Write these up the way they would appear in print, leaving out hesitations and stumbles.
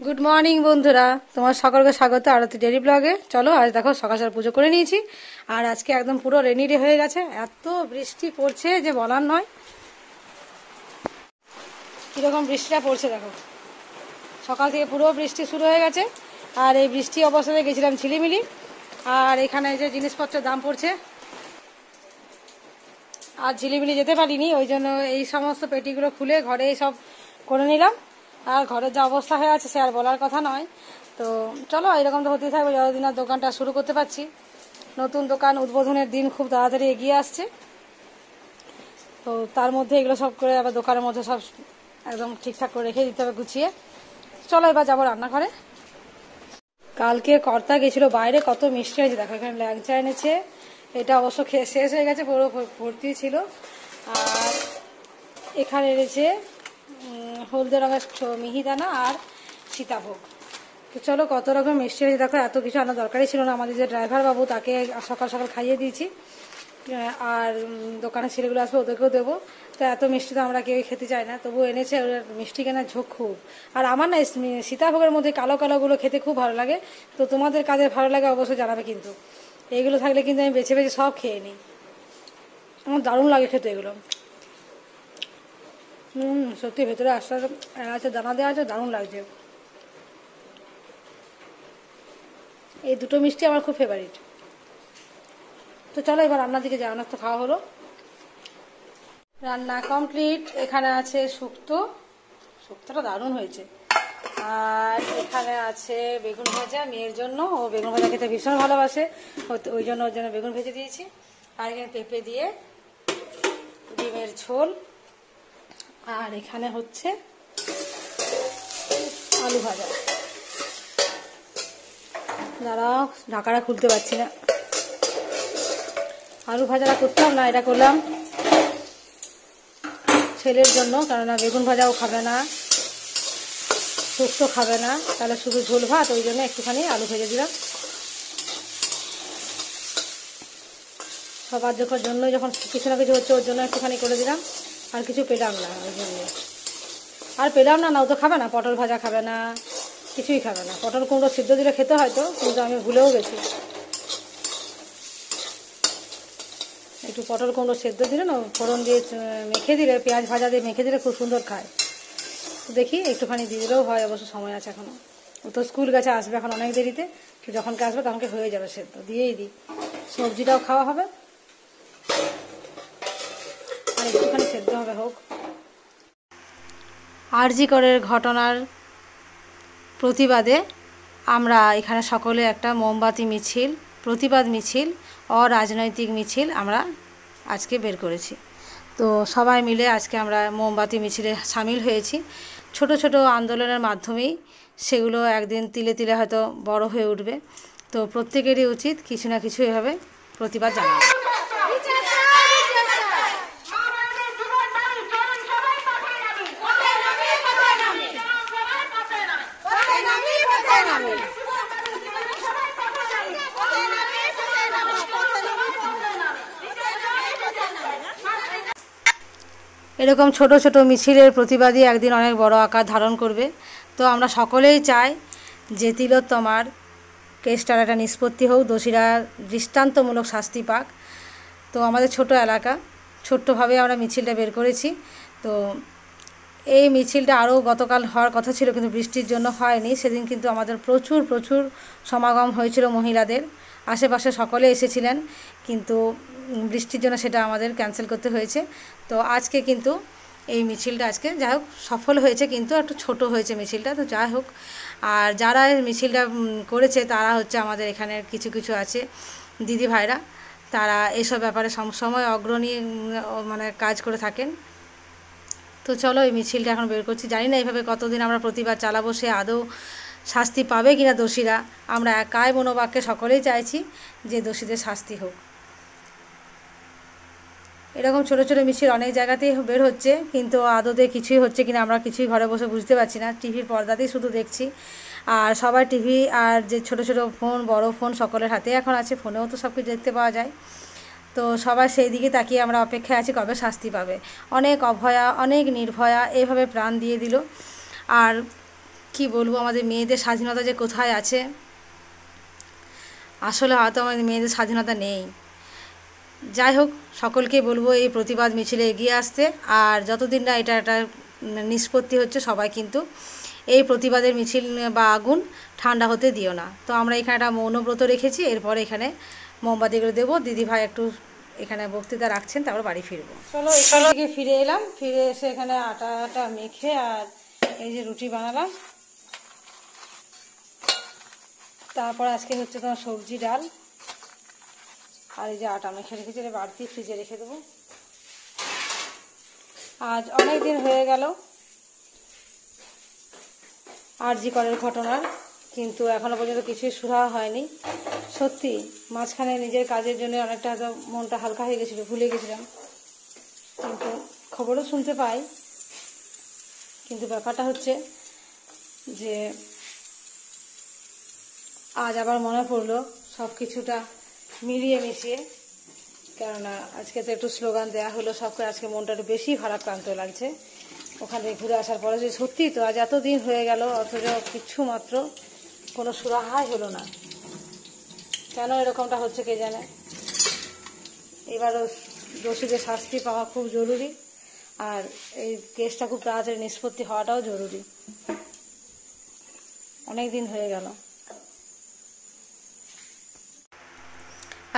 Good morning বন্ধুরা, তোমার সকলকে স্বাগত আরতি ডেইলি ব্লগে। চলো আজ দেখো সকাল সকাল পুজো করে নিয়েছি আর আজকে একদম পুরো রেডি হয়ে গেছে। এত বৃষ্টি পড়ছে যে বলার নয়। কিরকম বৃষ্টিটা পড়ছে দেখো, সকাল থেকে পুরো বৃষ্টি শুরু হয়ে গেছে। আর এই বৃষ্টি অবস্থাতে গেছিলাম ঝিলিমিলি। আর এখানে যে জিনিসপত্রের দাম পড়ছে, আর ঝিলিমিলি যেতে পারিনি, ওই জন্য এই সমস্ত পেটিগুলো খুলে ঘরে সব করে নিলাম। আর ঘরের যা অবস্থা হয়ে আছে সে আর বলার কথা নয়। তো চলো এরকম তো হতেই থাকবে যতদিন আর দোকানটা শুরু করতে পারছি। নতুন দোকান উদ্বোধনের দিন খুব তাড়াতাড়ি এগিয়ে আসছে, তো তার মধ্যে এগুলো সব করে আবার দোকানের মধ্যে সব একদম ঠিকঠাক করে রেখে দিতে হবে গুছিয়ে। চলো এবার যাবো রান্নাঘরে। কালকে কর্তা গেছিল বাইরে, কত মিষ্টি হয়েছে দেখো। এখানে ল্যাংচা এনেছে, এটা অবশ্য খেয়ে শেষ হয়ে গেছে, পুরো ভর্তি ছিল। আর এখানে এনেছে হলদে রঙের মিহিদানা আর সীতাভোগ। তো চলো কত রকম মিষ্টি হয়েছে দেখো। এত কিছু আনার দরকারই ছিল না, আমাদের যে ড্রাইভার বাবু তাকে সকাল সকাল খাইয়ে দিয়েছি। আর দোকানের ছেলেগুলো আসবে ওদেরকেও দেবো। তো এত মিষ্টি তো আমরা কেউই খেতে চাই না, তবু এনেছে। মিষ্টি কেনার ঝোঁক খুব। আর আমার না সীতাভোগের মধ্যে কালো কালোগুলো খেতে খুব ভালো লাগে। তো তোমাদের কাদের ভালো লাগে অবশ্যই জানাবে কিন্তু। এইগুলো থাকলে কিন্তু আমি বেছে বেছে সব খেয়ে নিই, আমার দারুণ লাগে খেতে এগুলো। সত্যি ভেতরে আস্তে আস্তে দানা দেওয়া আছে, দারুণ লাগছে। এই দুটো মিষ্টি আমার খুব ফেভারিট। তো চলো এবার রান্নার দিকে যাও, তো খাওয়া হলো, রান্না কমপ্লিট। এখানে আছে শুক্তো, শুক্তোটা দারুণ হয়েছে। আর এখানে আছে বেগুন ভাজা মেয়ের জন্য, ও বেগুন ভাজা খেতে ভীষণ ভালোবাসে, ওই জন্য ওর জন্য বেগুন ভেজে দিয়েছি। আর এখানে পেঁপে দিয়ে ডিমের ঝোল। আর এখানে হচ্ছে আলু ভাজা। দাঁড়াও, ঢাকাটা খুলতে পারছি না। আলু ভাজাটা করতাম না, এটা করলাম ছেলের জন্য, কেননা বেগুন ভাজাও খাবে না, শুক্তো খাবে না, তাহলে শুধু ঝোল ভাত, ওই জন্য একটুখানি আলু ভেজে দিলাম। সবার জন্য যখন কিছু না কিছু হচ্ছে ওর জন্য একটুখানি করে দিলাম। আর কিছু পেলাম না, ওই জন্য আর পেলাম না। ও তো খাবে না, পটল ভাজা খাবে না, কিছুই খাবে না। পটল কুমড়ো সিদ্ধ দিলে খেতে হয়তো, কিন্তু আমি ভুলেও গেছি। একটু পটল কুমড়ো সেদ্ধ দিলে না, ফোড়ন দিয়ে মেখে দিলে, পেঁয়াজ ভাজা দিয়ে মেখে দিলে খুব সুন্দর খায়। দেখি একটুখানি দিয়ে দিলেও হয়, অবশ্য সময় আছে এখনো। ও তো স্কুল গেছে, আসবে এখন অনেক দেরিতে। যখনকে আসবে তখনকে হয়ে যাবে সেদ্ধ, দিয়েই দিই। সবজিটাও খাওয়া হবে আর একটুখানি সেদ্ধ হবে, হোক। আরজি করের ঘটনার প্রতিবাদে আমরা এখানে সকলে একটা মোমবাতি মিছিল, প্রতিবাদ মিছিল, অরাজনৈতিক মিছিল আমরা আজকে বের করেছি। তো সবাই মিলে আজকে আমরা মোমবাতি মিছিলে সামিল হয়েছি। ছোট ছোট আন্দোলনের মাধ্যমেই সেগুলো একদিন তিলে তিলে হয়তো বড় হয়ে উঠবে। তো প্রত্যেকেরই উচিত কিছু না কিছু এভাবে প্রতিবাদ জানানো। এরকম ছোট ছোট মিছিলের প্রতিবাদী একদিন অনেক বড় আকার ধারণ করবে। তো আমরা সকলেই চাই যে তিলোত্তমার কেসটার একটা নিষ্পত্তি হোক, দোষীরা দৃষ্টান্তমূলক শাস্তি পাক। তো আমাদের ছোট এলাকা, ছোট্টভাবে আমরা মিছিলটা বের করেছি। তো এই মিছিলটা আরও গতকাল হওয়ার কথা ছিল, কিন্তু বৃষ্টির জন্য হয়নি। সেদিন কিন্তু আমাদের প্রচুর সমাগম হয়েছিল মহিলাদের, আশেপাশে সকলে এসেছিলেন, কিন্তু বৃষ্টির জন্য সেটা আমাদের ক্যান্সেল করতে হয়েছে। তো আজকে কিন্তু এই মিছিলটা আজকে যাই হোক সফল হয়েছে, কিন্তু একটু ছোট হয়েছে মিছিলটা। তো যাই হোক, আর যারা মিছিলটা করেছে তারা হচ্ছে আমাদের এখানে কিছু কিছু আছে দিদি ভাইরা, তারা এসব ব্যাপারে সবসময় অগ্রণী মানে কাজ করে থাকেন। তো চলো এই মিছিলটা এখন বের করছি। জানি না এইভাবে কতদিন আমরা প্রতিবাদ চালাবো, সে আদৌ শাস্তি পাবে কিনা দোষীরা। আমরা একাই মনোবাক্যে সকলেই চাইছি যে দোষীদের শাস্তি হোক। এরকম ছোট ছোট মিছিল অনেক জায়গাতেই বের হচ্ছে, কিন্তু আদতে কিছুই হচ্ছে কিনা আমরা কিছুই ঘরে বসে বুঝতে পারছি না। টিভির পর্দাতেই শুধু দেখছি। আর সবার টিভি আর যে ছোট ছোট ফোন, বড় ফোন সকলের হাতে এখন আছে, ফোনেও তো সব কিছু দেখতে পাওয়া যায়। তো সবাই সেই দিকে তাকিয়ে আমরা অপেক্ষায় আছি কবে শাস্তি পাবে। অনেক অভয়া, অনেক নির্ভয়া এভাবে প্রাণ দিয়ে দিল। আর কি বলবো, আমাদের মেয়েদের স্বাধীনতা যে কোথায় আছে, আসলে হয়তো আমাদের মেয়েদের স্বাধীনতা নেই। যাই হোক, সকলকে বলবো এই প্রতিবাদ মিছিলে এগিয়ে আসতে, আর যতদিন না এটা একটা নিষ্পত্তি হচ্ছে সবাই কিন্তু এই প্রতিবাদের মিছিল বা আগুন ঠান্ডা হতে দিও না। তো আমরা এখানে একটা মৌনব্রত রেখেছি, এরপরে এখানে মোমবাতিগুলো দেবো। দিদিভাই একটু এখানে বক্তৃতা রাখছেন, তারপর বাড়ি ফিরবো। চলো এখান থেকে ফিরে এলাম, ফিরে এসে এখানে আটাটা মেখে আর এই যে রুটি বানালাম। তারপর আজকে হচ্ছে তোমার সবজি ডাল, আর এই যে আটা মেখে রেখেছি, বাড়তি ফ্রিজে রেখে দেবো। আজ অনেক দিন হয়ে গেল আরজি করের ঘটনার, কিন্তু এখনো পর্যন্ত কিছুই সুরাহা হয়নি। সত্যি মাঝখানে নিজের কাজের জন্য অনেকটা হয়তো মনটা হালকা হয়ে গেছিলো, ভুলে গেছিলাম, কিন্তু খবরও শুনতে পাই। কিন্তু ব্যাপারটা হচ্ছে যে আজ আবার মনে পড়লো সব কিছুটা মিলিয়ে মিশিয়ে, কেননা আজকে তো একটু স্লোগান দেওয়া হলো সবকে, আজকে মনটা একটু বেশি ভারাক্রান্ত লাগছে ওখানে ঘুরে আসার পরে। যে সত্যি তো আজ এত দিন হয়ে গেল, অথচ কিচ্ছু মাত্র কোনো সুরাহাই হলো না। কেন এরকমটা হচ্ছে কে জানে। এবারও দোষীদের শাস্তি পাওয়া খুব জরুরি, আর এই কেসটা খুব তাড়াতাড়ি নিষ্পত্তি হওয়াটাও জরুরি। অনেক দিন হয়ে গেল।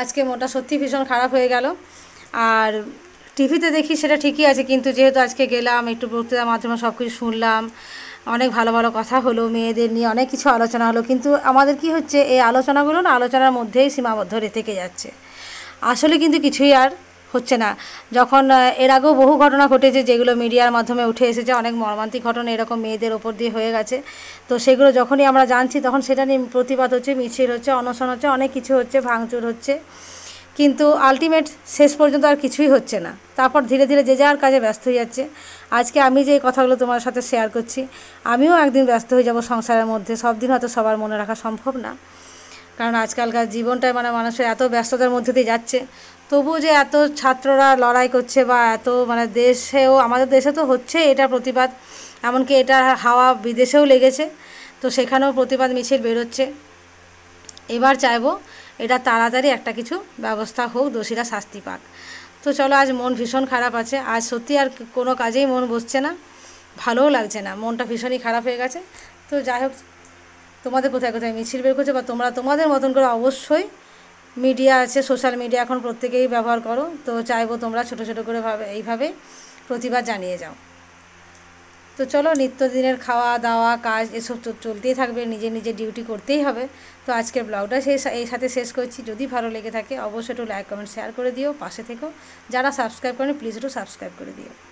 আজকে মনটা সত্যি ভীষণ খারাপ হয়ে গেল। আর টিভিতে দেখি সেটা ঠিকই আছে, কিন্তু যেহেতু আজকে গেলাম, একটু বক্তৃতার মাধ্যমে সব কিছু শুনলাম, অনেক ভালো ভালো কথা হলো, মেয়েদের নিয়ে অনেক কিছু আলোচনা হলো, কিন্তু আমাদের কি হচ্ছে, এই আলোচনাগুলো না আলোচনার মধ্যেই সীমাবদ্ধ থেকে যাচ্ছে। আসলে কিন্তু কিছুই আর হচ্ছে না। যখন এর আগেও বহু ঘটনা ঘটেছে যেগুলো মিডিয়ার মাধ্যমে উঠে এসেছে, অনেক মর্মান্তিক ঘটনা এরকম মেয়েদের ওপর দিয়ে হয়ে গেছে। তো সেগুলো যখনই আমরা জানছি, তখন সেটা নিয়ে প্রতিবাদ হচ্ছে, মিছিল হচ্ছে, অনশন হচ্ছে, অনেক কিছু হচ্ছে, ভাঙচুর হচ্ছে, কিন্তু আলটিমেট শেষ পর্যন্ত আর কিছুই হচ্ছে না। তারপর ধীরে ধীরে যে যার কাজে ব্যস্ত হয়ে যাচ্ছে। আজকে আমি যে কথাগুলো তোমার সাথে শেয়ার করছি, আমিও একদিন ব্যস্ত হয়ে যাব সংসারের মধ্যে। সব দিন হয়তো সবার মনে রাখা সম্ভব না, কারণ আজকালকার জীবনটাই মানে মানুষের এত ব্যস্ততার মধ্যে দিয়ে যাচ্ছে। তবুও যে এত ছাত্ররা লড়াই করছে, বা এত মানে দেশেও, আমাদের দেশে তো হচ্ছে এটা প্রতিবাদ, এমনকি এটা হাওয়া বিদেশেও লেগেছে, তো সেখানেও প্রতিবাদ মিছিল বেরোচ্ছে। এবার চাইবো এটা তাড়াতাড়ি একটা কিছু ব্যবস্থা হোক, দোষীরা শাস্তি পাক। তো চলো, আজ মন ভীষণ খারাপ আছে, আজ সত্যি আর কোনো কাজেই মন বসছে না, ভালোও লাগছে না, মনটা ভীষণই খারাপ হয়ে গেছে। তো যাই হোক, তোমাদের কোথায় কোথায় মিছিল বের করছে, বা তোমরা তোমাদের মতন করে অবশ্যই মিডিয়া আছে, সোশ্যাল মিডিয়া এখন প্রত্যেকেই ব্যবহার করো, তো চাইবো তোমরা ছোটো ছোটো করে এইভাবে প্রতিবাদ জানিয়ে যাও। তো চলো, নিত্যদিনের খাওয়া দাওয়া কাজ এসব তো চলতেই থাকবে, নিজের নিজের ডিউটি করতেই হবে। তো আজকের ব্লগটা এই সাথে শেষ করছি। যদি ভালো লেগে থাকে অবশ্যই একটু লাইক কমেন্ট শেয়ার করে দিও, পাশে থেকো। যারা সাবস্ক্রাইব করেনি প্লিজ একটু সাবস্ক্রাইব করে দিও।